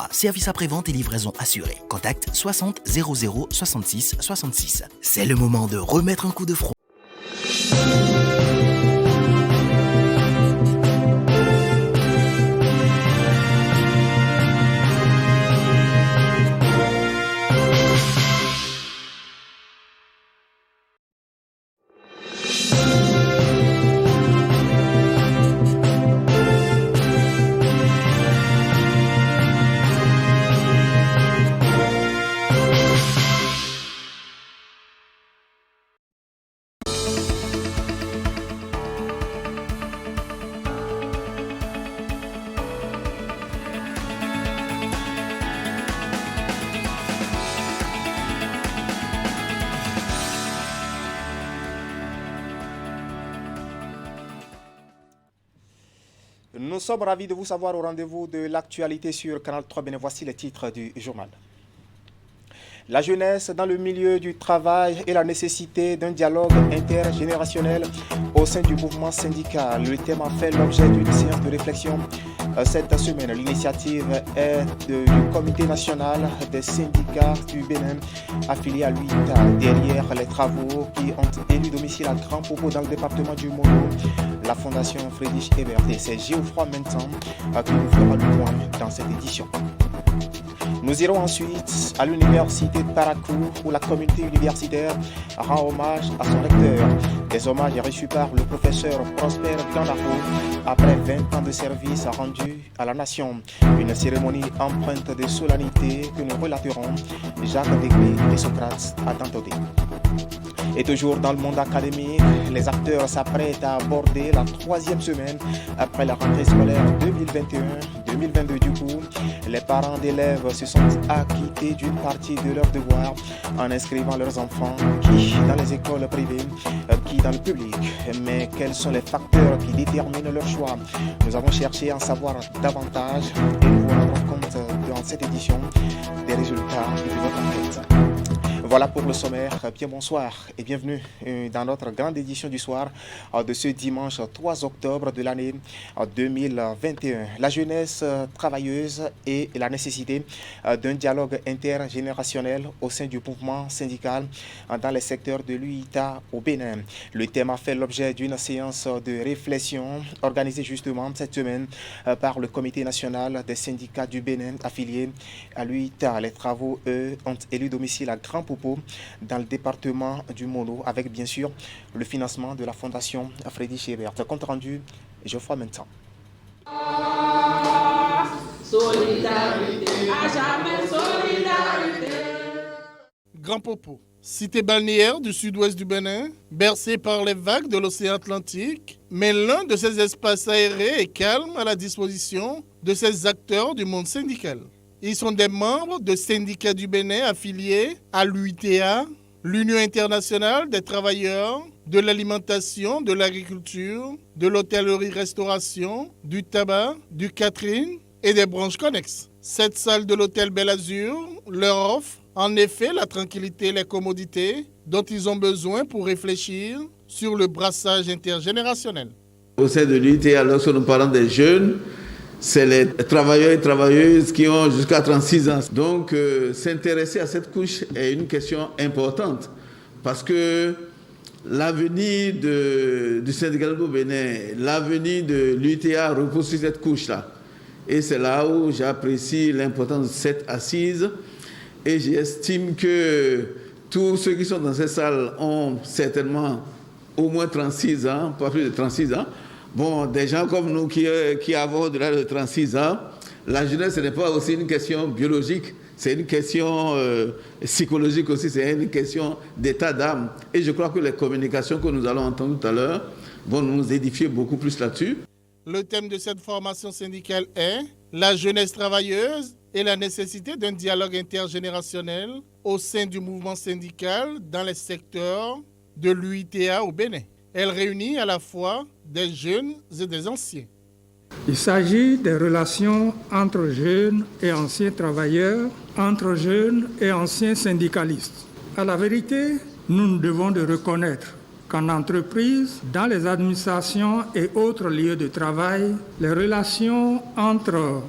Front. Service après-vente et livraison assurée. Contact 60 00 66 66. C'est le moment de remettre un coup de front. Nous sommes ravis de vous savoir au rendez-vous de l'actualité sur Canal 3. Bien, voici les titres du journal. La jeunesse dans le milieu du travail et la nécessité d'un dialogue intergénérationnel au sein du mouvement syndical. Le thème a fait l'objet d'une séance de réflexion cette semaine. L'initiative est du Comité national des syndicats du Bénin affilié à l'UITA. Derrière les travaux qui ont élu domicile à Grand Popo dans le département du Mono, la Fondation Friedrich Ebert. C'est Geoffroy Menton qui nous fera le point dans cette édition. Nous irons ensuite à l'université de Parakou où la communauté universitaire rend hommage à son recteur. Des hommages reçus par le professeur Prosper Ganaro après 20 ans de service rendu à la nation. Une cérémonie empreinte de solennité que nous relaterons. Jacques Degré et Socrate à Dantodé. Et toujours dans le monde académique, les acteurs s'apprêtent à aborder la 3e semaine après la rentrée scolaire 2021-2022. Du coup, les parents d'élèves se sont acquittés d'une partie de leurs devoirs en inscrivant leurs enfants, qui dans les écoles privées, qui dans le public. Mais quels sont les facteurs qui déterminent leur choix? Nous avons cherché à en savoir davantage et nous vous rendrons compte dans cette édition des résultats de votre enquête. Voilà pour le sommaire. Bien bonsoir et bienvenue dans notre grande édition du soir de ce dimanche 3 octobre de l'année 2021. La jeunesse travailleuse et la nécessité d'un dialogue intergénérationnel au sein du mouvement syndical dans les secteurs de l'UITA au Bénin. Le thème a fait l'objet d'une séance de réflexion organisée justement cette semaine par le Comité national des syndicats du Bénin affilié à l'UITA. Les travaux, eux, ont élu domicile à Grand Popo dans le département du Mono, avec bien sûr le financement de la Fondation Friedrich Ebert. Compte rendu, Geoffroy Menton. Solidarité, à jamais solidarité. Grand Popo, cité balnéaire du sud-ouest du Bénin, bercée par les vagues de l'océan Atlantique, mais l'un de ces espaces aérés et calmes à la disposition de ces acteurs du monde syndical. Ils sont des membres de syndicats du Bénin affiliés à l'UITA, l'Union internationale des travailleurs, de l'alimentation, de l'agriculture, de l'hôtellerie-restauration, du tabac, du catering et des branches connexes. Cette salle de l'hôtel Bel Azur leur offre en effet la tranquillité et les commodités dont ils ont besoin pour réfléchir sur le brassage intergénérationnel. Au sein de l'UITA, lorsque nous parlons des jeunes, c'est les travailleurs et travailleuses qui ont jusqu'à 36 ans. Donc, s'intéresser à cette couche est une question importante parce que l'avenir du syndicalisme au Bénin, l'avenir de l'UTA repose sur cette couche-là. Et c'est là où j'apprécie l'importance de cette assise et j'estime que tous ceux qui sont dans cette salle ont certainement au moins 36 ans, pas plus de 36 ans. Bon, des gens comme nous qui avons au-delà de 36 ans, la jeunesse, ce n'est pas aussi une question biologique, c'est une question psychologique aussi, c'est une question d'état d'âme. Et je crois que les communications que nous allons entendre tout à l'heure vont nous édifier beaucoup plus là-dessus. Le thème de cette formation syndicale est la jeunesse travailleuse et la nécessité d'un dialogue intergénérationnel au sein du mouvement syndical dans les secteurs de l'UITA au Bénin. Elle réunit à la fois des jeunes et des anciens. Il s'agit des relations entre jeunes et anciens travailleurs, entre jeunes et anciens syndicalistes. À la vérité, nous devons de reconnaître qu'en entreprise, dans les administrations et autres lieux de travail, les relations entre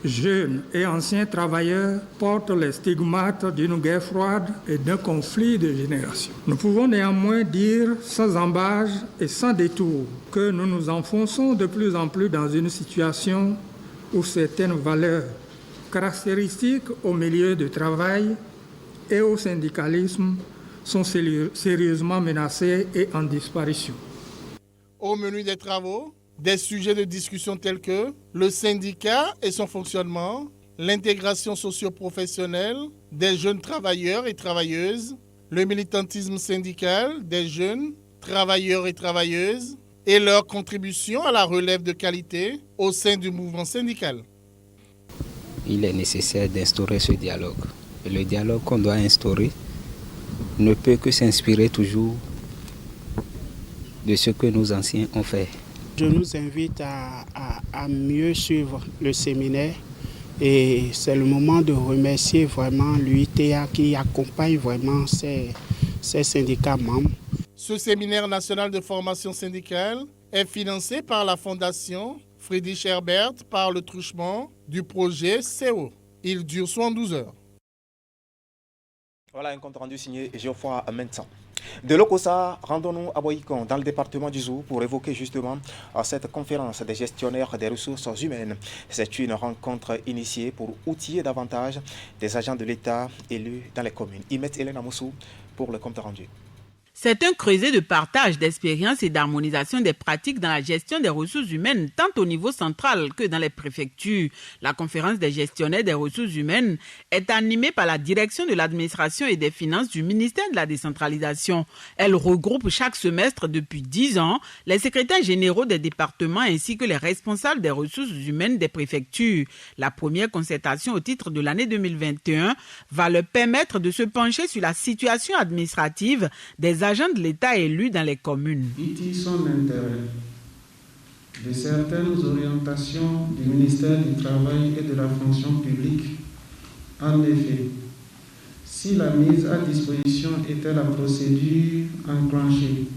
jeunes et anciens travailleurs portent les stigmates d'une guerre froide et d'un conflit de générations. Nous pouvons néanmoins dire sans embâche et sans détour que nous nous enfonçons de plus en plus dans une situation où certaines valeurs caractéristiques au milieu du travail et au syndicalisme sont sérieusement menacées et en disparition. Au menu des travaux, des sujets de discussion tels que le syndicat et son fonctionnement, l'intégration socio-professionnelle des jeunes travailleurs et travailleuses, le militantisme syndical des jeunes travailleurs et travailleuses et leur contribution à la relève de qualité au sein du mouvement syndical. Il est nécessaire d'instaurer ce dialogue. Et le dialogue qu'on doit instaurer ne peut que s'inspirer toujours de ce que nos anciens ont fait. Je nous invite à mieux suivre le séminaire et c'est le moment de remercier vraiment l'UITA qui accompagne vraiment ces syndicats membres. Ce séminaire national de formation syndicale est financé par la Fondation Friedrich Herbert par le truchement du projet CO. Il dure 72 heures. Voilà un compte rendu signé Geoffroy Mensan. De l'Okosa, rendons-nous à Boïkon, dans le département du Zou, pour évoquer justement cette conférence des gestionnaires des ressources humaines. C'est une rencontre initiée pour outiller davantage des agents de l'État élus dans les communes. Imet Hélène Moussou pour le compte rendu. C'est un creuset de partage d'expériences et d'harmonisation des pratiques dans la gestion des ressources humaines, tant au niveau central que dans les préfectures. La conférence des gestionnaires des ressources humaines est animée par la direction de l'administration et des finances du ministère de la décentralisation. Elle regroupe chaque semestre depuis 10 ans les secrétaires généraux des départements ainsi que les responsables des ressources humaines des préfectures. La première concertation au titre de l'année 2021 va leur permettre de se pencher sur la situation administrative des agents de l'État élus dans les communes. Dit son intérêt de certaines orientations du ministère du Travail et de la fonction publique. En effet, si la mise à disposition était la procédure enclenchée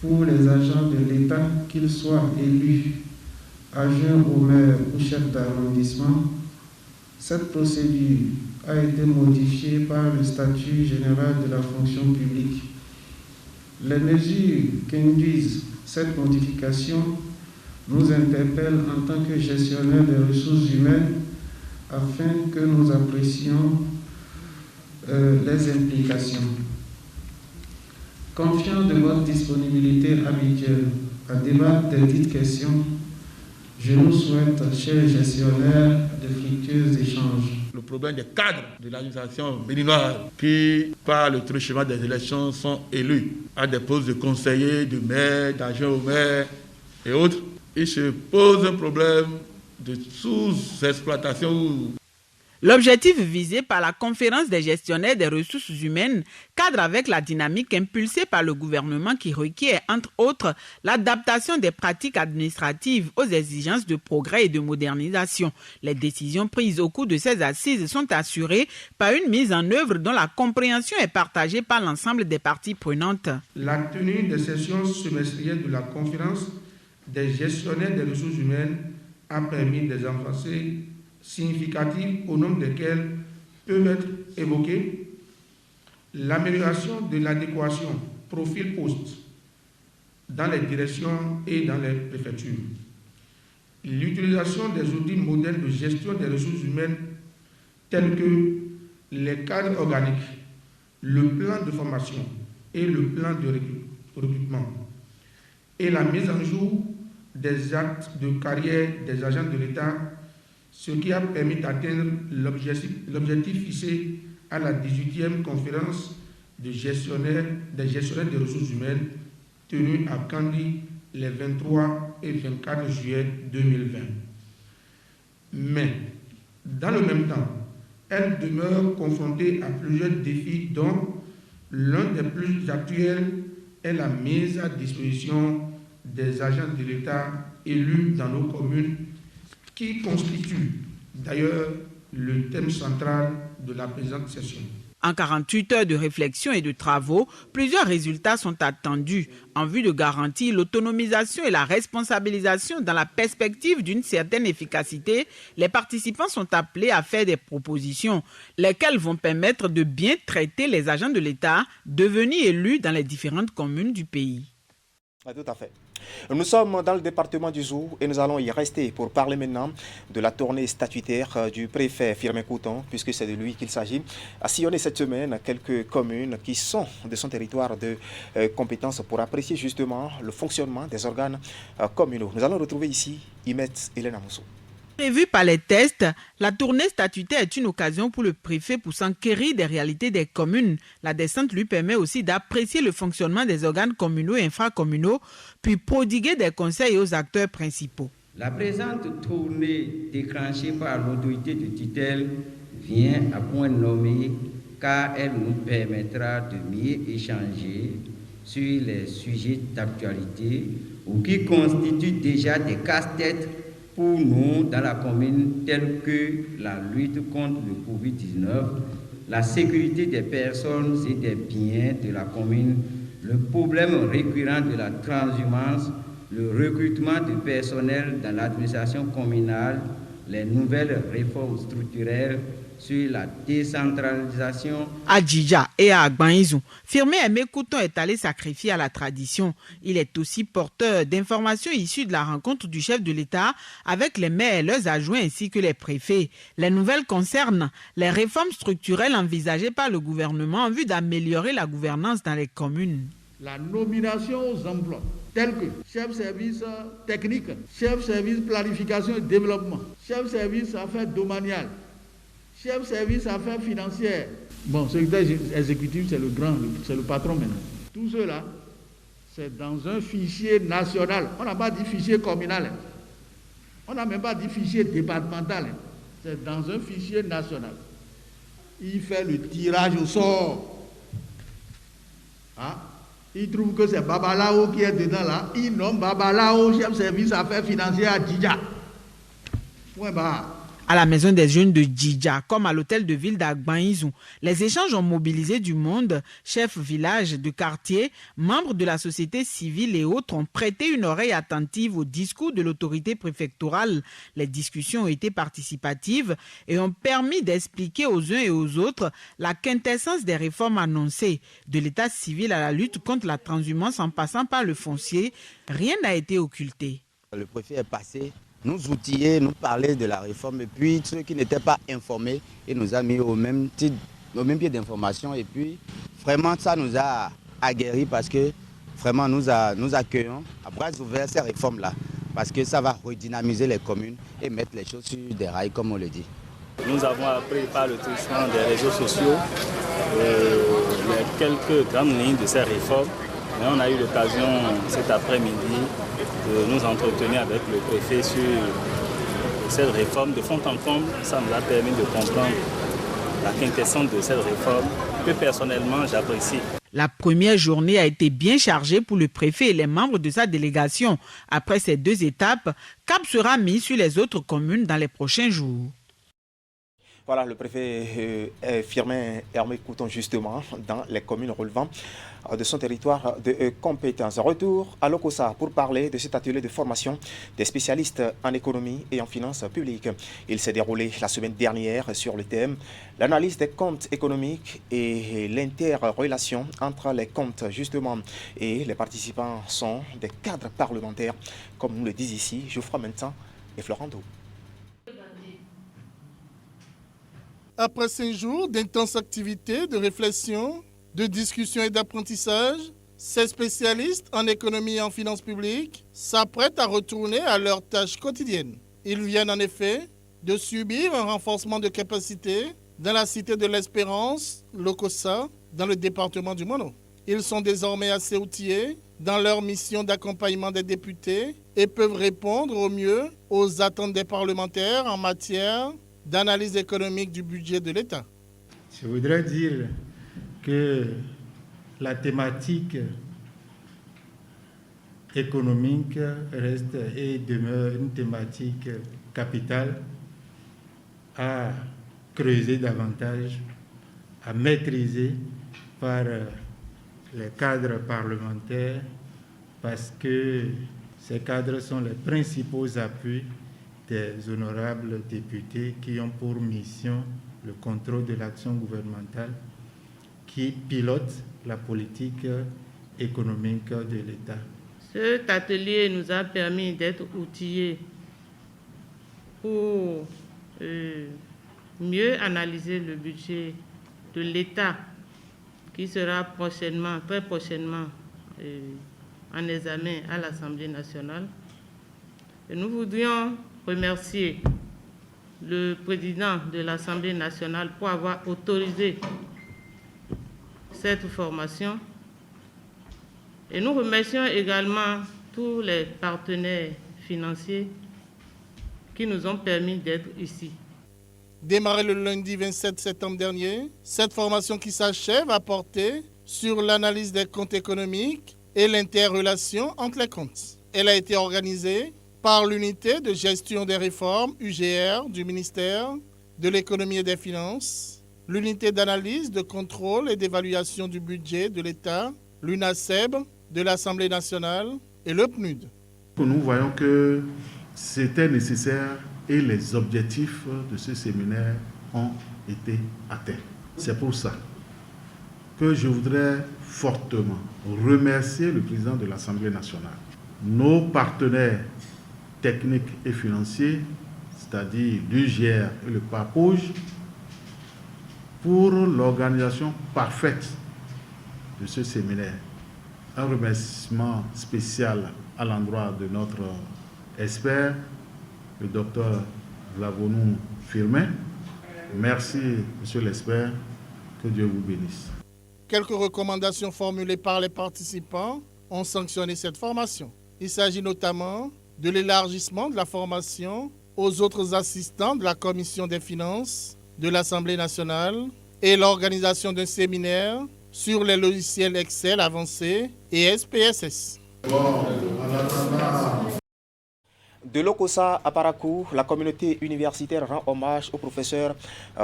pour les agents de l'État, qu'ils soient élus, adjoints au maire ou chefs d'arrondissement, cette procédure a été modifiée par le statut général de la fonction publique. Les mesures qu'induisent cette modification nous interpellent en tant que gestionnaires des ressources humaines afin que nous apprécions les implications. Confiant de votre disponibilité habituelle à débattre des dites questions, je nous souhaite, chers gestionnaires, de fructueux échanges. Le problème des cadres de l'administration béninoise qui, par le truchement des élections, sont élus à des postes de conseillers, de maires, d'agents au maire et autres. Il se pose un problème de sous-exploitation. L'objectif visé par la conférence des gestionnaires des ressources humaines cadre avec la dynamique impulsée par le gouvernement qui requiert, entre autres, l'adaptation des pratiques administratives aux exigences de progrès et de modernisation. Les décisions prises au cours de ces assises sont assurées par une mise en œuvre dont la compréhension est partagée par l'ensemble des parties prenantes. La tenue des sessions semestrielles de la conférence des gestionnaires des ressources humaines a permis des avancées significatives au nombre desquelles peuvent être évoquées l'amélioration de l'adéquation profil-poste dans les directions et dans les préfectures, l'utilisation des outils modernes de gestion des ressources humaines tels que les cadres organiques, le plan de formation et le plan de recrutement, et la mise en jour des actes de carrière des agents de l'État, ce qui a permis d'atteindre l'objectif fixé à la 18e conférence des gestionnaires des ressources humaines tenue à Kandy les 23 et 24 juillet 2020. Mais, dans le même temps, elle demeure confrontée à plusieurs défis dont l'un des plus actuels est la mise à disposition des agents de l'État élus dans nos communes, qui constitue d'ailleurs le thème central de la présente session. En 48 heures de réflexion et de travaux, plusieurs résultats sont attendus en vue de garantir l'autonomisation et la responsabilisation dans la perspective d'une certaine efficacité. Les participants sont appelés à faire des propositions, lesquelles vont permettre de bien traiter les agents de l'État devenus élus dans les différentes communes du pays. Tout à fait. Nous sommes dans le département du Zou et nous allons y rester pour parler maintenant de la tournée statutaire du préfet Firmin Couton, puisque c'est de lui qu'il s'agit, a sillonné cette semaine quelques communes qui sont de son territoire de compétence pour apprécier justement le fonctionnement des organes communaux. Nous allons retrouver ici Imet Hélène Amoussou. Prévue par les tests, la tournée statutaire est une occasion pour le préfet pour s'enquérir des réalités des communes. La descente lui permet aussi d'apprécier le fonctionnement des organes communaux et infracommunaux, puis prodiguer des conseils aux acteurs principaux. La présente tournée déclenchée par l'autorité de tutelle vient à point nommé car elle nous permettra de mieux échanger sur les sujets d'actualité ou qui constituent déjà des casse-têtes pour nous dans la commune, tels que la lutte contre le Covid-19, la sécurité des personnes et des biens de la commune, le problème récurrent de la transhumance, le recrutement de personnel dans l'administration communale, les nouvelles réformes structurelles sur la décentralisation. À Djidja et à Agbanizou, Firmin Aimé Couton est allé sacrifier à la tradition. Il est aussi porteur d'informations issues de la rencontre du chef de l'État avec les maires et leurs adjoints ainsi que les préfets. Les nouvelles concernent les réformes structurelles envisagées par le gouvernement en vue d'améliorer la gouvernance dans les communes. La nomination aux emplois, tels que chef service technique, chef service planification et développement, chef service affaires domaniales, chef service affaires financières. Bon, secrétaire exécutif, c'est le patron maintenant. Tout cela, c'est dans un fichier national. On n'a pas dit fichier communal. On n'a même pas dit fichier départemental. C'est dans un fichier national. Il fait le tirage au sort. Hein? Il trouve que c'est Babalao qui est dedans là. Il nomme Babalao chef service affaires financières à Djidja. Point barre. À la maison des jeunes de Djidja, comme à l'hôtel de ville d'Agbanizou, les échanges ont mobilisé du monde. Chefs village de quartier, membres de la société civile et autres ont prêté une oreille attentive au discours de l'autorité préfectorale. Les discussions ont été participatives et ont permis d'expliquer aux uns et aux autres la quintessence des réformes annoncées. De l'état civil à la lutte contre la transhumance en passant par le foncier, rien n'a été occulté. Le préfet est passé nous outiller, nous parler de la réforme. Et puis ceux qui n'étaient pas informés, il nous a mis au même pied d'information. Et puis vraiment ça nous a aguerris parce que vraiment nous accueillons à bras ouverts ces réformes-là. Parce que ça va redynamiser les communes et mettre les choses sur des rails comme on le dit. Nous avons appris par le truchement des réseaux sociaux les quelques grandes lignes de ces réformes. Mais on a eu l'occasion cet après-midi de nous entretenir avec le préfet sur cette réforme de fond en comble. Ça nous a permis de comprendre la quintessence de cette réforme que personnellement j'apprécie. La première journée a été bien chargée pour le préfet et les membres de sa délégation. Après ces deux étapes, cap sera mis sur les autres communes dans les prochains jours. Voilà, le préfet Firmin Aimé Couton justement dans les communes relevant de son territoire de compétences. Retour à l'Okossa pour parler de cet atelier de formation des spécialistes en économie et en finances publiques. Il s'est déroulé la semaine dernière sur le thème l'analyse des comptes économiques et l'interrelation entre les comptes justement. Et les participants sont des cadres parlementaires, comme nous le disent ici Geoffroy Mentan et Florent Do. Après 5 jours d'intenses activités, de réflexion, de discussion et d'apprentissage, ces spécialistes en économie et en finances publiques s'apprêtent à retourner à leurs tâches quotidiennes. Ils viennent en effet de subir un renforcement de capacité dans la cité de l'Espérance, l'Okossa, dans le département du Mono. Ils sont désormais assez outillés dans leur mission d'accompagnement des députés et peuvent répondre au mieux aux attentes des parlementaires en matière d'analyse économique du budget de l'État. Je voudrais dire que la thématique économique reste et demeure une thématique capitale à creuser davantage à maîtriser par les cadres parlementaires parce que ces cadres sont les principaux appuis des honorables députés qui ont pour mission le contrôle de l'action gouvernementale, qui pilote la politique économique de l'État. Cet atelier nous a permis d'être outillés pour mieux analyser le budget de l'État qui sera prochainement, très prochainement, en examen à l'Assemblée nationale. Et nous voudrions remercier le président de l'Assemblée nationale pour avoir autorisé cette formation. Et nous remercions également tous les partenaires financiers qui nous ont permis d'être ici. Démarré le lundi 27 septembre dernier, cette formation qui s'achève a porté sur l'analyse des comptes économiques et l'interrelation entre les comptes. Elle a été organisée par l'unité de gestion des réformes UGR du ministère de l'économie et des finances, l'unité d'analyse, de contrôle et d'évaluation du budget de l'État, l'UNACEB de l'Assemblée nationale et le PNUD. Nous voyons que c'était nécessaire et les objectifs de ce séminaire ont été atteints. C'est pour ça que je voudrais fortement remercier le président de l'Assemblée nationale, nos partenaires techniques et financiers, c'est-à-dire l'UGR et le PAPOJ, pour l'organisation parfaite de ce séminaire. Un remerciement spécial à l'endroit de notre expert, le docteur Vlavonou Firmin. Merci, monsieur l'expert, que Dieu vous bénisse. Quelques recommandations formulées par les participants ont sanctionné cette formation. Il s'agit notamment de l'élargissement de la formation aux autres assistants de la Commission des finances de l'Assemblée nationale et l'organisation d'un séminaire sur les logiciels Excel avancés et SPSS. De Lokossa à Parakou, la communauté universitaire rend hommage au professeur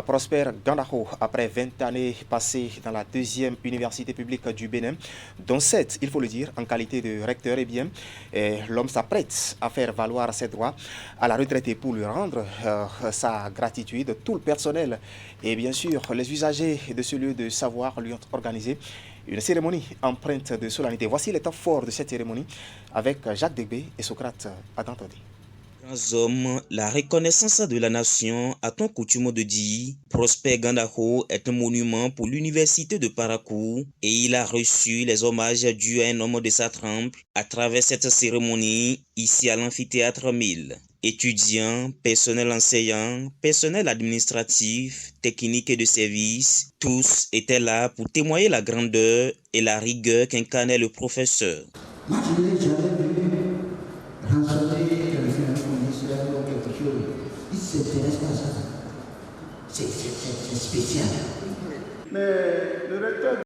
Prosper Gandakho après 20 années passées dans la deuxième université publique du Bénin, dont 7, il faut le dire, en qualité de recteur. Eh bien, l'homme s'apprête à faire valoir ses droits à la retraite et pour lui rendre sa gratitude. Tout le personnel et bien sûr les usagers de ce lieu de savoir lui ont organisé une cérémonie empreinte de solennité. Voici les temps forts de cette cérémonie avec Jacques Degbé et Socrate Adantadi. Grands hommes, la reconnaissance de la nation a ton coutume de dire. Prosper Gandakho est un monument pour l'université de Parakou et il a reçu les hommages dus à un homme de sa trempe à travers cette cérémonie ici à l'amphithéâtre 1000. Étudiants, personnel enseignant, personnel administratif, technique et de service, tous étaient là pour témoigner la grandeur et la rigueur qu'incarnait le professeur. Moi, je n'ai jamais vu rançonner quelqu'un comme ministère ou quelque chose. Il ne s'intéresse pas à ça. C'est spécial. Mais le recteur